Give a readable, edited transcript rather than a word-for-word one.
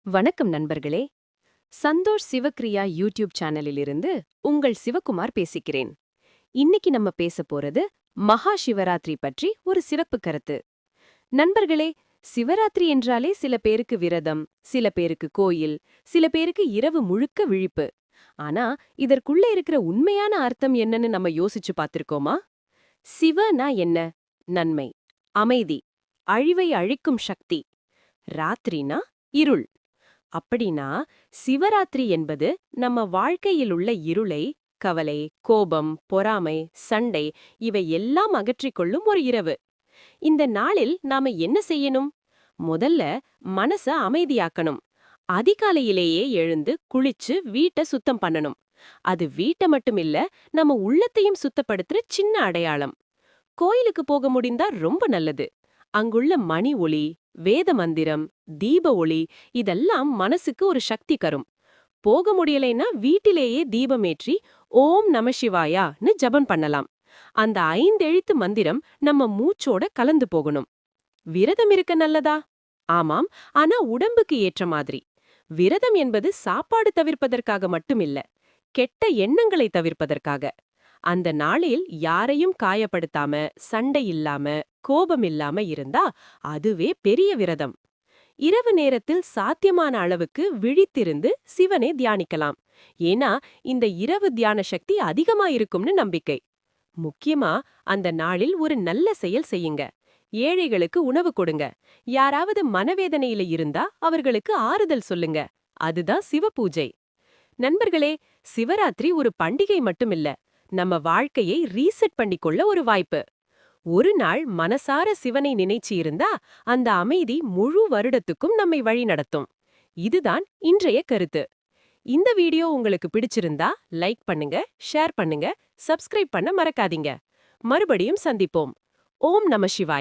வணக்கம் நண்பர்களே. சந்தோஷ் சிவக்ரியா யூடியூப் சேனலிலிருந்து உங்கள் சிவகுமார் பேசிக்கிறேன். இன்னைக்கு நம்ம பேச போறது மகா சிவராத்திரி பற்றி ஒரு சிறப்பு கருத்து. நண்பர்களே, சிவராத்திரி என்றாலே சில பேருக்கு விரதம், சில பேருக்கு கோயில், சில பேருக்கு இரவு முழுக்க விழிப்பு. ஆனா இதற்குள்ள இருக்கிற உண்மையான அர்த்தம் என்னன்னு நம்ம யோசிச்சு பார்த்திருக்கோமா? சிவனா என்ன? நன்மை, அமைதி, அழிவை அழிக்கும் சக்தி. ராத்திரினா இருள். அப்படின்னா சிவராத்திரி என்பது நம்ம வாழ்க்கையில் உள்ள இருளை, கவலை, கோபம், பொறாமை, சண்டை இவை எல்லாம் அகற்றிக் கொள்ளும் ஒரு இரவு. இந்த நாளில் நாம என்ன செய்யணும்? முதல்ல மனச அமைதியாக்கணும். அதிகாலையிலேயே எழுந்து குளிச்சு வீட்டை சுத்தம் பண்ணணும். அது வீட்டை மட்டும் இல்ல, நம்ம உள்ளத்தையும் சுத்தப்படுத்துற சின்ன அடையாளம். கோயிலுக்கு போக முடிந்தா ரொம்ப நல்லது. அங்குள்ள மணி ஒலி, வேத மந்திரம், தீப ஒளி இதெல்லாம் மனசுக்கு ஒரு சக்தி கரும். போக முடியலைன்னா வீட்டிலேயே தீபமேற்றி ஓம் நம சிவாயான்னு ஜபம் பண்ணலாம். அந்த 5 எழுத்து மந்திரம் நம்ம மூச்சோட கலந்து போகணும். விரதம் இருக்க நல்லதா? ஆமாம், ஆனா உடம்புக்கு ஏற்ற மாதிரி. விரதம் என்பது சாப்பாடு தவிர்ப்பதற்காக மட்டுமில்ல, கெட்ட எண்ணங்களை தவிர்ப்பதற்காக. அந்த நாளில் யாரையும் காயப்படுத்தாம, சண்டை இல்லாம, கோபம் இல்லாம இருந்தா அதுவே பெரிய விரதம். இரவு நேரத்தில் சாத்தியமான அளவுக்கு விழித்திருந்து சிவனை தியானிக்கலாம். ஏன்னா இந்த இரவு தியான சக்தி அதிகமா இருக்கும்னு நம்பிக்கை. முக்கியமா அந்த நாளில் ஒரு நல்ல செயல் செய்யுங்க. ஏழைகளுக்கு உணவு கொடுங்க. யாராவது மனவேதனையில இருந்தா அவர்களுக்கு ஆறுதல் சொல்லுங்க. அதுதான் சிவ பூஜை. நண்பர்களே, சிவராத்திரி ஒரு பண்டிகை மட்டுமில்ல, நம்ம வாழ்க்கையை ரீசெட் பண்ணிக்கொள்ள ஒரு வாய்ப்பு. ஒரு நாள் மனசார சிவனை நினைச்சு இருந்தா அந்த அமைதி முழு வருடத்துக்கும் நம்மை வழி நடத்தும். இதுதான் இன்றைய கருத்து. இந்த வீடியோ உங்களுக்கு பிடிச்சிருந்தா லைக் பண்ணுங்க, ஷேர் பண்ணுங்க, சப்ஸ்கிரைப் பண்ண மறக்காதீங்க. மறுபடியும் சந்திப்போம். ஓம் நம சிவாய்.